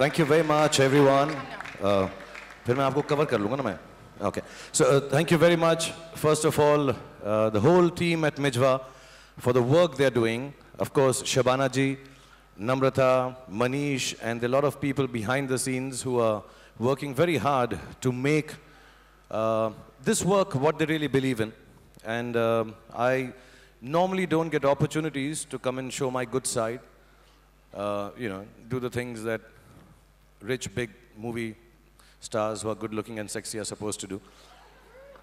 Thank you very much, everyone. फिर मैं आपको cover कर लूँगा ना मैं. Okay. So thank you very much. First of all, the whole team at Mijwa for the work they're doing. Of course, Shabana ji, Namrata, Manish, and a lot of people behind the scenes who are working very hard to make this work what they really believe in. And I normally don't get opportunities to come and show my good side. You know, do the things that rich, big movie stars who are good looking and sexy are supposed to do.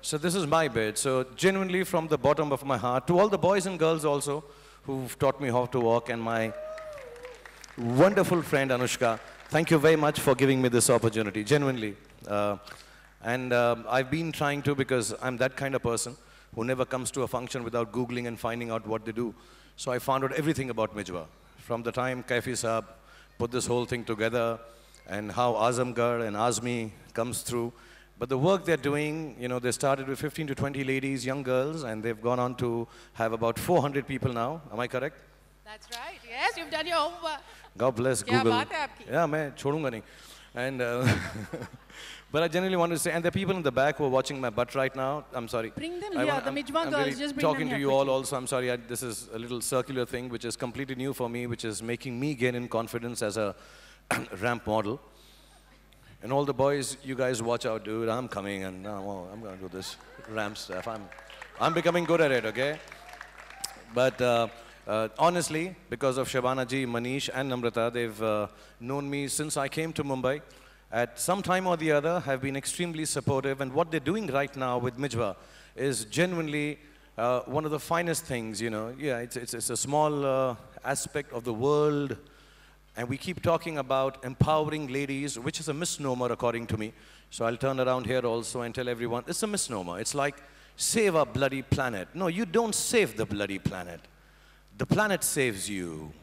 So this is my bit. So genuinely from the bottom of my heart, to all the boys and girls also who've taught me how to walk, and my wonderful friend Anushka, thank you very much for giving me this opportunity, genuinely. I've been trying to, because I'm that kind of person who never comes to a function without Googling and finding out what they do. So I found out everything about Mijwa. From the time Kaifi Saab put this whole thing together, and how Azamgarh and Azmi comes through. But the work they're doing, you know, they started with 15 to 20 ladies, young girls, and they've gone on to have about 400 people now. Am I correct? That's right. Yes, you've done your homework. God bless Google. Yeah, मैं छोड़ूंगा नहीं. And but I genuinely want to say, and there are people in the back who are watching my butt right now. I'm sorry. Bring them here. The Mijwa girls, really just bring them here. talking to you all also. I'm sorry. This is a little circular thing, which is completely new for me, which is making me gain in confidence as a ramp model. And all the boys, you guys watch out, dude. I'm coming, and I'm going to do this ramp stuff. I'm becoming good at it, okay? But honestly, because of Shabana ji, Manish, and Namrata, they've known me since I came to Mumbai. At some time or the other, have been extremely supportive. And what they're doing right now with Mijwa is genuinely one of the finest things, you know. Yeah, it's a small aspect of the world, and we keep talking about empowering ladies, which is a misnomer according to me. So I'll turn around here also and tell everyone, it's a misnomer. It's like, save our bloody planet. No, you don't save the bloody planet. The planet saves you.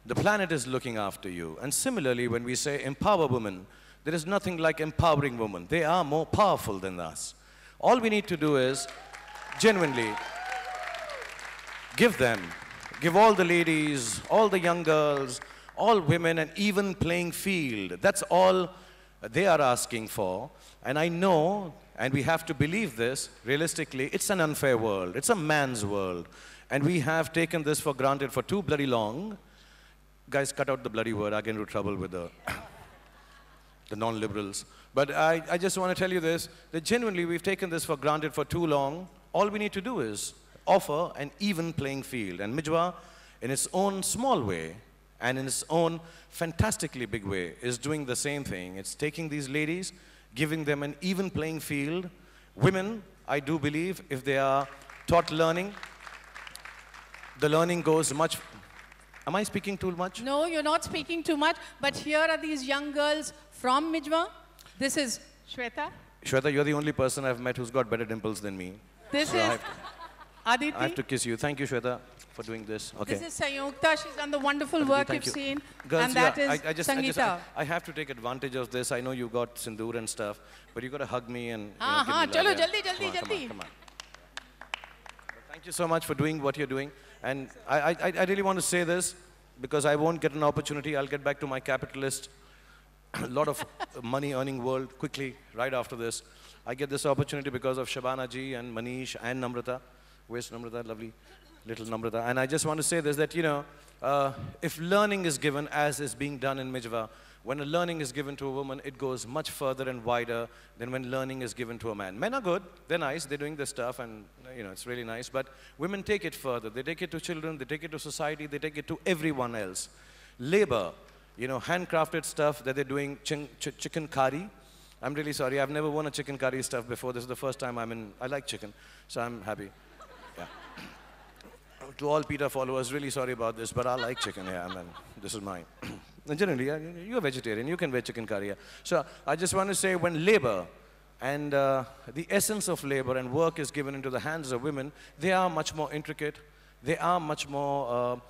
The planet is looking after you. And similarly, when we say empower women, there is nothing like empowering women. They are more powerful than us. All we need to do is genuinely give all the ladies, all the young girls, all women an even playing field. That's all they are asking for. And I know, and we have to believe this, realistically, it's an unfair world. It's a man's world. And we have taken this for granted for too bloody long. Guys, cut out the bloody word. I get into trouble with the non-liberals. But I just want to tell you this, that genuinely we've taken this for granted for too long. All we need to do is offer an even playing field. And Mijwa, in its own small way, and in its own fantastically big way, is doing the same thing. It's taking these ladies, giving them an even playing field. Women, I do believe, if they are taught learning, the learning goes much. Am I speaking too much? No, you're not speaking too much. But here are these young girls from Mijwa. This is Shweta. Shweta, you're the only person I've met who's got better dimples than me. This is Aditi. I have to kiss you. Thank you, Shweta, for doing this. Okay. This is Sayukta. She's done the wonderful work you've seen. Girls, and that is Sangeeta. I have to take advantage of this. I know you got sindoor and stuff, but you got to hug me and Chalo, jaldi. Come on. Thank you so much for doing what you're doing. And I really want to say this, because I won't get an opportunity. I'll get back to my capitalist, a lot of money earning world quickly, right after this. I get this opportunity because of Shabana ji and Manish and Namrata. Where's Namrata? Lovely little Namrata. And I just want to say this, that, you know, if learning is given as is being done in Mijwa, when a learning is given to a woman, it goes much further and wider than when learning is given to a man. Men are good, they're nice, they're doing this stuff, and you know, it's really nice, but women take it further. They take it to children, they take it to society, they take it to everyone else. Labor, you know, handcrafted stuff that they're doing, chicken curry. I'm really sorry, I've never worn a chicken curry stuff before. This is the first time I like chicken, so I'm happy. Yeah. To all PETA followers, really sorry about this, but I like chicken, yeah, man. This is mine. And generally, you're a vegetarian, you can wear chicken curry. Yeah. So I just want to say, when labor and the essence of labor and work is given into the hands of women, they are much more intricate, they are much more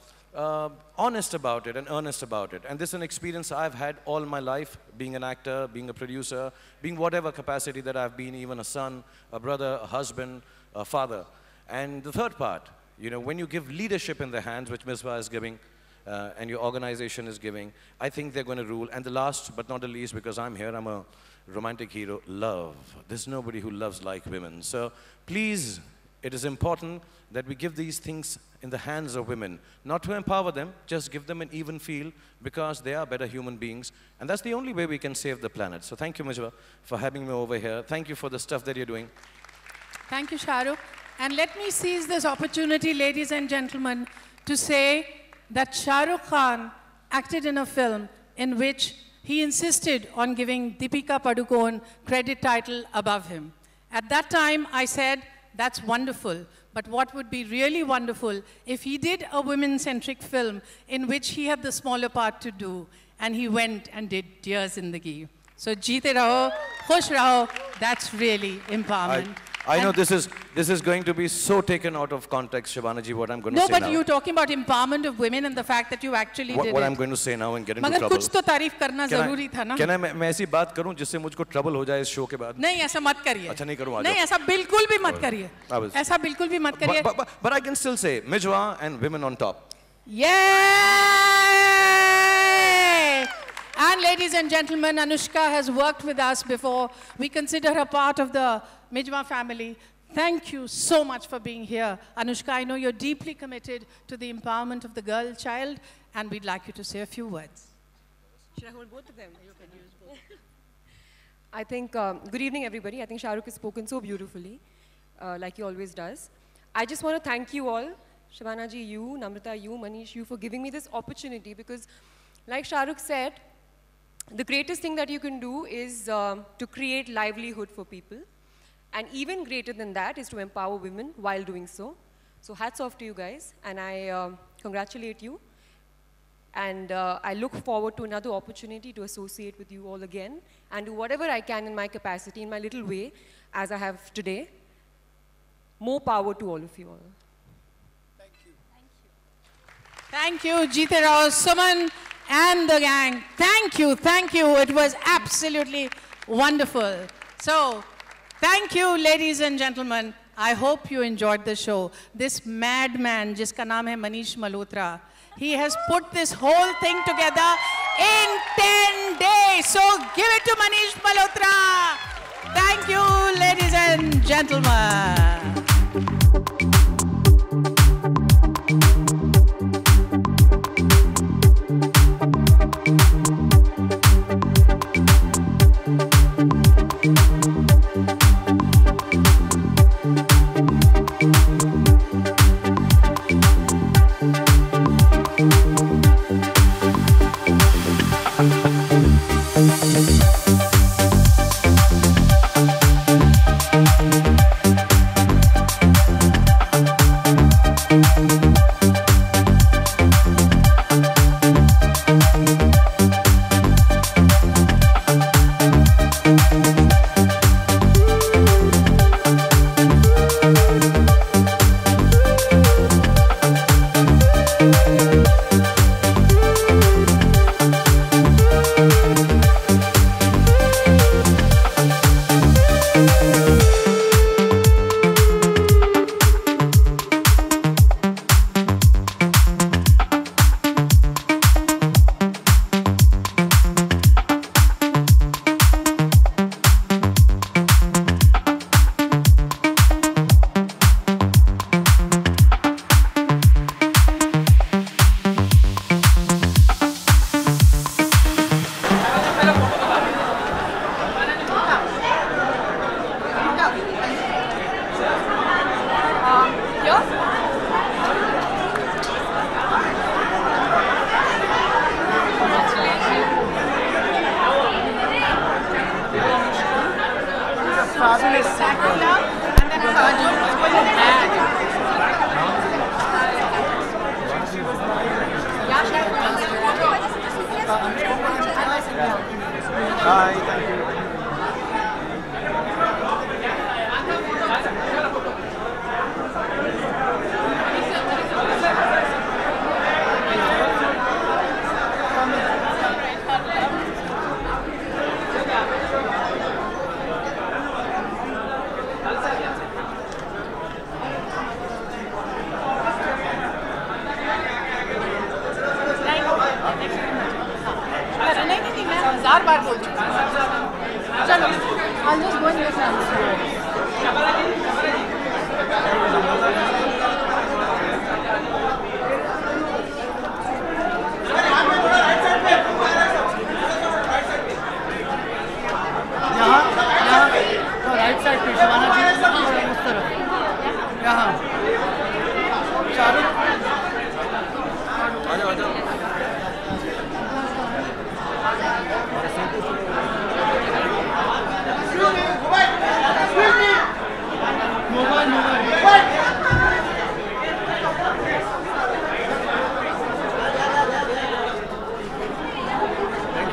honest about it and earnest about it. And this is an experience I've had all my life, being an actor, being a producer, being whatever capacity that I've been, even a son, a brother, a husband, a father. And the third part, you know, when you give leadership in the hands, which Mijwa is giving, and your organization is giving, I think they're going to rule. And the last but not the least, because I'm here, I'm a romantic hero, love. There's nobody who loves like women. So please, it is important that we give these things in the hands of women. Not to empower them, just give them an even feel, because they are better human beings. And that's the only way we can save the planet. So thank you, Mijwa, for having me over here. Thank you for the stuff that you're doing. Thank you, Shahrukh. And let me seize this opportunity, ladies and gentlemen, to say that Shahrukh Khan acted in a film in which he insisted on giving Deepika Padukone credit title above him. At that time, I said, that's wonderful. But what would be really wonderful if he did a women-centric film in which he had the smaller part to do, and he went and did Dear Zindagi. So, jeete raho, khush raho, that's really empowerment. I know this is going to be so taken out of context, Shabana ji, what I'm going to say now. No, but you're talking about empowerment of women and the fact that you actually did it. What I'm going to say now and get into trouble. मगर कुछ तो तारीफ करना ज़रूरी था ना? Can मैं ऐसी बात करूं जिससे मुझको trouble हो जाए इस show के बाद? नहीं, ऐसा मत करिए. अच्छा नहीं करूं आज. नहीं, ऐसा बिल्कुल भी मत करिए. ऐसा बिल्कुल भी मत करिए. But I can still say Mijwa and women on top. Yay! And ladies and gentlemen, Anushka has worked with us before. We consider her part of the Mijwa family. Thank you so much for being here. Anushka, I know you're deeply committed to the empowerment of the girl child, and we'd like you to say a few words. Should I hold both of them? You can use both. I think, good evening everybody. I think Shahrukh has spoken so beautifully, like he always does. I just want to thank you all, Shabana ji, you, Namrata, you, Manish, you, for giving me this opportunity, because like Shahrukh said, the greatest thing that you can do is to create livelihood for people. And even greater than that is to empower women while doing so. So hats off to you guys, and I congratulate you. And I look forward to another opportunity to associate with you all again and do whatever I can in my capacity, in my little way, as I have today. More power to all of you all. Thank you. Thank you. Thank you, Jeete Rao, Suman, and the gang. Thank you, thank you. It was absolutely wonderful. So, thank you, ladies and gentlemen. I hope you enjoyed the show. This madman, jiska naam hai Manish Malhotra, he has put this whole thing together in 10 days. So give it to Manish Malhotra. Thank you, ladies and gentlemen.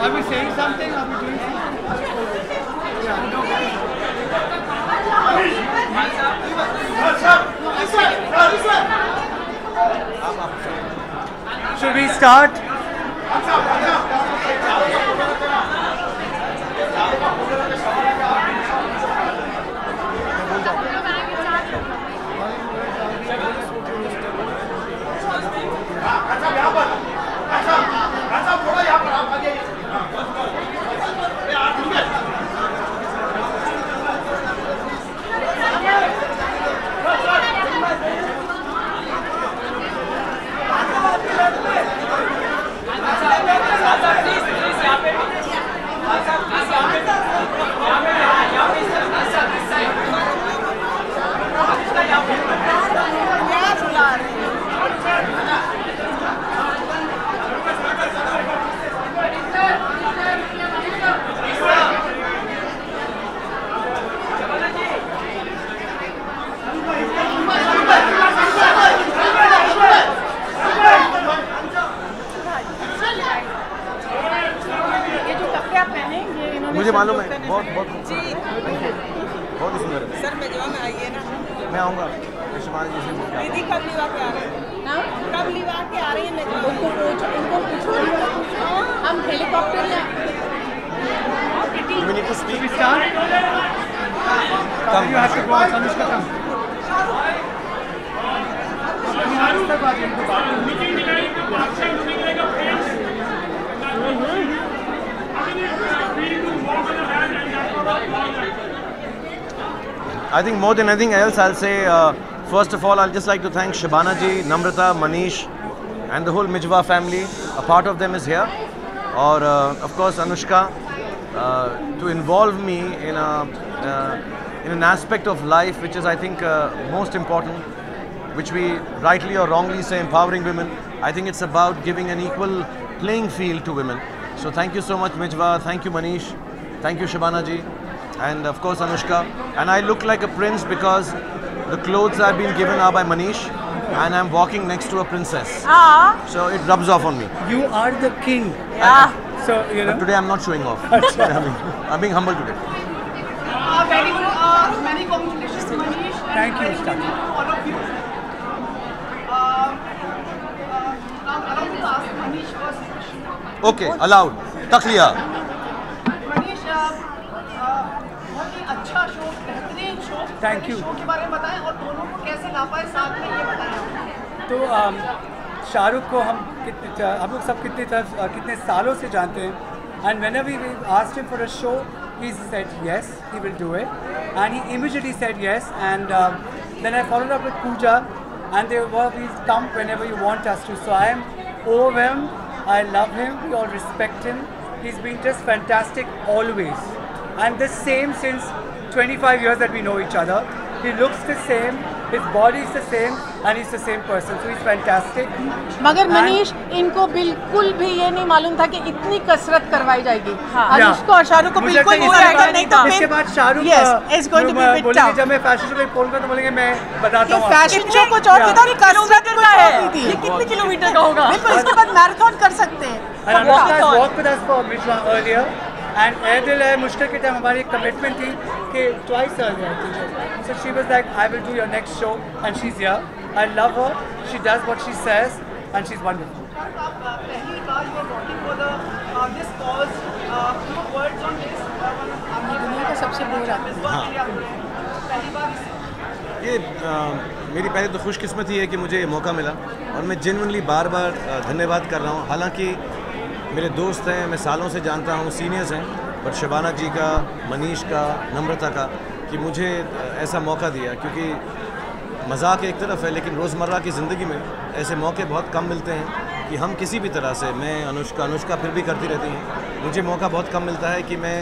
Are we saying something? Are we doing something? Should we start? बहुत बहुत ही सुंदर है। Sir Mijwan में आइए ना। मैं आऊँगा शबाना जी से मिलकर। दीदी कब लिवा के आ रहे हैं? कब लिवा के आ रही हैं मिजवा? उनको पूछो हम हेलीकॉप्टर में We need to speak. Come. You have to go. Anushka, come. I think more than anything else, I'll say, first of all, I'll just like to thank Shabana ji, Namrata, Manish, and the whole Mijwa family. A part of them is here. Or, of course, Anushka, to involve me in an aspect of life which is, I think, most important, which we rightly or wrongly say empowering women. I think it's about giving an equal playing field to women. So thank you so much, Mijwa. Thank you, Manish. Thank you, Shabana ji. And of course, Anushka. And I look like a prince because the clothes I've been given are by Manish, and I'm walking next to a princess. So it rubs off on me. You are the king. Yeah. So, you know. But today I'm not showing off. I'm being humble today. very good. Many congratulations to Manish. Thank you, All of you. Allow me to ask Manish first question. Okay, allowed. Takliya. Manish बहुत ही अच्छा show, बेहतरीन show. Thank you. Show के बारे में बताएं और दोनों को कैसे ला पाए साथ में, ये बताएं। तो शाहरुख को हम लोग सब कितने सालों से जानते हैं, and whenever we asked him for a show, he said yes, he will do it, and he immediately said yes. And then I followed up with Pooja, and they were, please come whenever you want us to. So I am overwhelmed. I love him. We all respect him. He's been just fantastic always, and the same since 25 years that we know each other. He looks the same, his body is the same, and he's the same person. So he's fantastic. मगर मनीष, इनको बिल्कुल भी ये नहीं मालूम था कि इतनी कसरत करवाई जाएगी। अनुष्का और शाहरुख को बिल्कुल नहीं आइडिया नहीं था। इसके बाद शाहरुख बोलेंगे जब मैं फैशन शो पे बोलूंगा तो बोलेंगे मैं बताता हूँ। फैशन शो कुछ और कितना कसरत का है, ये कितने किलोमीटर का होगा? बिल्कुल, इसके बाद मैराथन कर सकते हैं। And Anushka has walked with us for Mijwa earlier, and Air Dil Hai Mushkil के टाइम हमारी commitment थी कि twice earlier I think. So she was like, I will do your next show, and she's here. I love her. She does what she says, and she's wonderful. पहली बार you are voting for this cause, your words on this, दुनिया का सबसे बड़ा पहली बार ये मेरी पहले तो खुशकिस्मती है कि मुझे ये मौका मिला, और मैं जेन्युइनली बार बार धन्यवाद कर रहा हूँ। हालांकि मेरे दोस्त हैं, मैं सालों से जानता हूँ, सीनियर्स हैं, पर शबाना जी का, मनीष का, नम्रता का, कि मुझे ऐसा मौका दिया, क्योंकि मजाक एक तरफ है, लेकिन रोज़मर्रा की ज़िंदगी में ऐसे मौके बहुत कम मिलते हैं कि हम किसी भी तरह से, मैं, अनुष्का फिर भी करती रहती हैं, मुझे मौका बहुत कम मिलता है कि मैं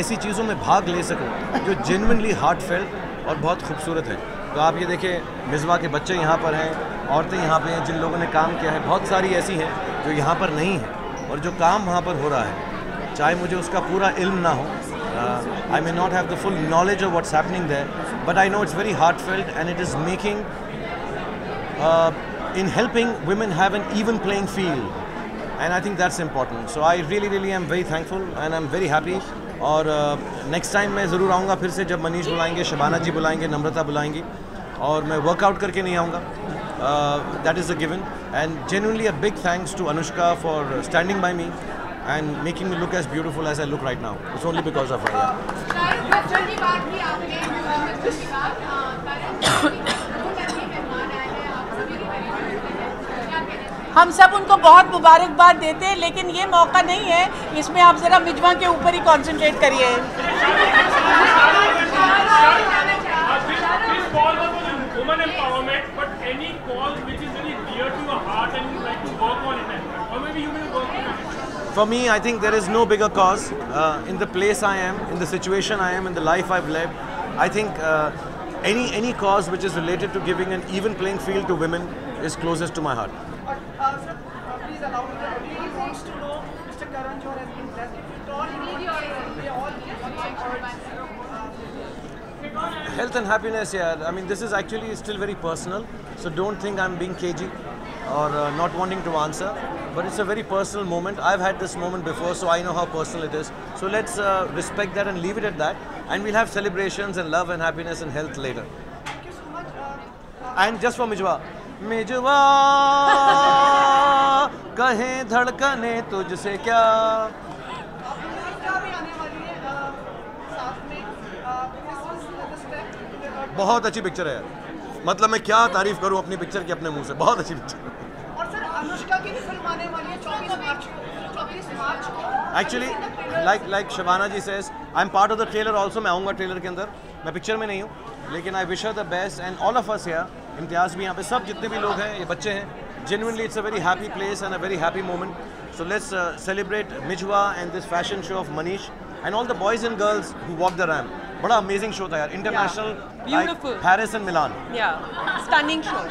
ऐसी चीज़ों में भाग ले सकूं जो जेन्युइनली हार्टफेल्ट और बहुत खूबसूरत है। तो आप ये देखें, मिज़वा के बच्चे यहाँ पर हैं, औरतें यहाँ पे हैं जिन लोगों ने काम किया है, बहुत सारी ऐसी हैं जो यहाँ पर नहीं हैं, और जो काम वहाँ पर हो रहा है, चाहे मुझे उसका पूरा इल्म ना हो, I may not have the full knowledge of what's happening there, but I know it's very heartfelt, and it is making, in helping women have an even playing field, and I think that's important. So I really am very thankful, and I'm very happy. और next time मैं ज़रूर आऊँगा फिर से, जब मनीष बुलाएंगे, शबाना जी बुलाएंगे, नम्रता बुलाएंगी, और मैं वर्कआउट करके नहीं आऊँगा। That is a given, and genuinely a big thanks to Anushka for standing by me and making me look as beautiful as I look right now. It's only because of her. हम सब उनको बहुत मुबारकबाद देते हैं, लेकिन ये मौका नहीं है, इसमें आप जरा मिजवा के ऊपर ही कंसंट्रेट करिए। For me, I think there is no bigger cause in the place I am, in the situation I am, in the life I've led. I think any cause which is related to giving an even playing field to women is closest to my heart. Sir, please allow me. He wants to know, Mr. Karan Johar has been blessed. If you talk, we all Health and happiness, yeah. I mean, this is actually still very personal, so don't think I'm being cagey or not wanting to answer. but it's a very personal moment. I've had this moment before, so I know how personal it is. So let's respect that and leave it at that. And we'll have celebrations and love and happiness and health later. Thank you so much. And just for Mijwa. Mijwa, कहें धड़कने तुझसे क्या? बहुत अच्छी picture है यार. मतलब मैं क्या तारीफ करूं अपनी पिक्चर की अपने मुंह से. बहुत अच्छी पिक्चर. और सर अनुष्का की भी फिल्म आने वाली है 24 मार्च को. Actually, like Shabana ji says, I'm part of the trailer also. मैं आऊँगा ट्रेलर के अंदर. मैं पिक्चर में नहीं हूँ, लेकिन I wish her the best and all of us here. इम्तियाज़ भी यहाँ पे, सब जितने भी लोग हैं, ये बच्चे हैं. Genuinely, it's a very happy place and a very happy moment. So let's celebrate Mijwa and this fashion show of Manish and all the boys and girls who walked the ramp. बड़ा amazing show था यार. International, Beautiful. like Paris and Milan. Yeah, stunning show.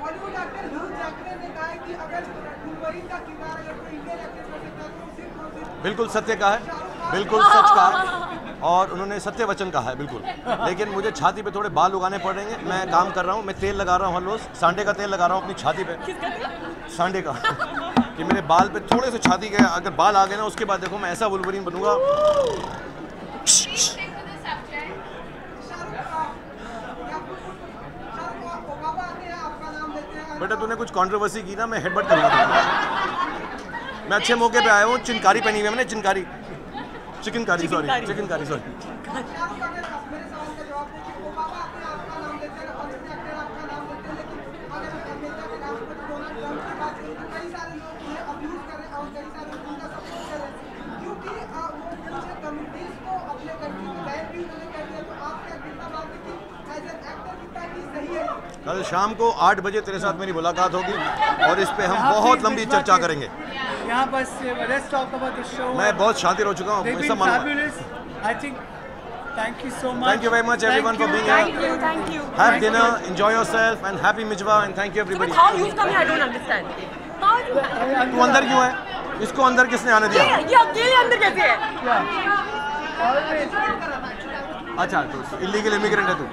Bollywood actor Hugh Jackman ने कहा है कि अगर Wolverine का किरदार अगर कोई इंडियन एक्टर कर सकता है तो सिर्फ बिल्कुल सत्य कहा है, बिल्कुल सच कहा है, और उन्होंने सत्य वचन कहा है बिल्कुल. लेकिन मुझे छाती पे थोड़े बाल उगाने पड़ेंगे. मैं काम कर रहा हूँ, मैं तेल लगा रहा हूँ हर रोज. सांडे का तेल लगा रहा हूँ अपनी छाती पे. सांडे का कि मेरे बाल पे थोड़े से छाती के अगर बाल आ गए ना, उसके बाद देखो मैं ऐसा वुल्वरीन बनूंगा. बेटा तूने कुछ कंट्रोवर्सी की ना, मैं हेडबट करूंगा. मैं अच्छे मौके पे आया हूँ. चिनकारी पहनी हुई है मैंने. चिनकारी, चिकनकारी, सॉरी, चिकनकारी, सॉरी. कल शाम को 8 बजे तेरे साथ मेरी मुलाकात होगी और इस पे हम बहुत लंबी चर्चा करेंगे. यहाँ बस let's talk about the show. मैं बहुत शातिर हो चुका हूँ. They've been fabulous. I think. Thank you so much. Thank you very much everyone for being here. Thank you. Have dinner, enjoy yourself, and happy Mijwa, and thank you everybody. How you've come here, I don't understand. How you? तू अंदर क्यों है? इसको अंदर किसने आने दिया? ये अकेले अंदर कैसे है? अच्छा, तो इलीगल इमिग्रेंट है तू.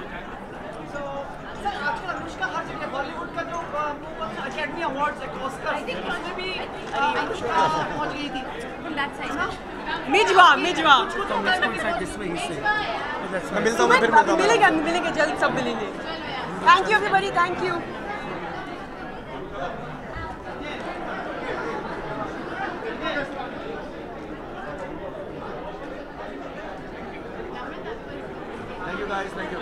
सर आजकल अनुष्का हर जगह बॉलीवुड का जो एकेडमी अवार्ड्स है ऑस्कर उसमें भी अनुष्का पहुंच गई थी. मिजवा. मैं मिलता हूँ, फिर मिलता हूँ. मिलेंगे जल्द, सब मिलेंगे. Thank you everybody, thank you. Thank you guys, thank you.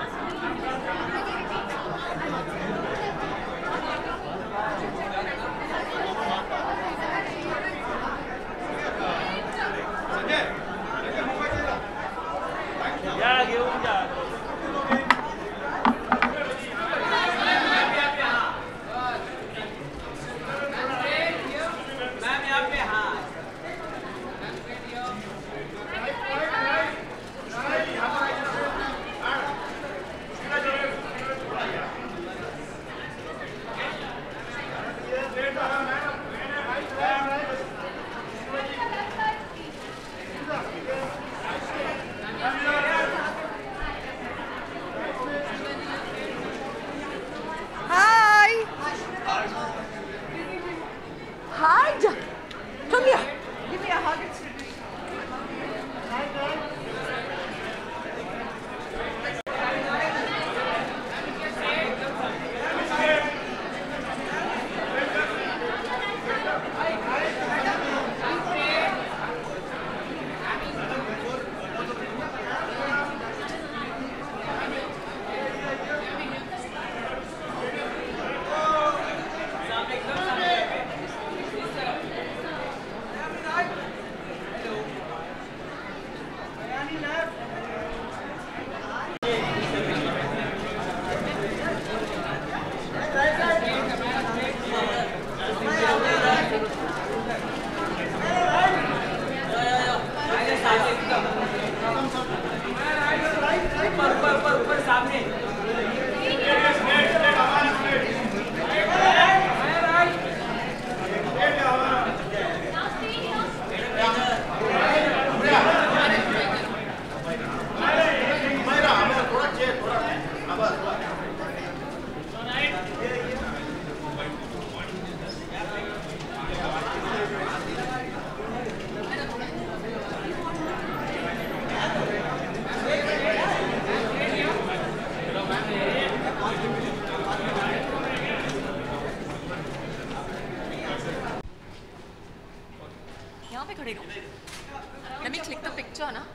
खड़े रहो. Let me click the picture, ना.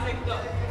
dancing.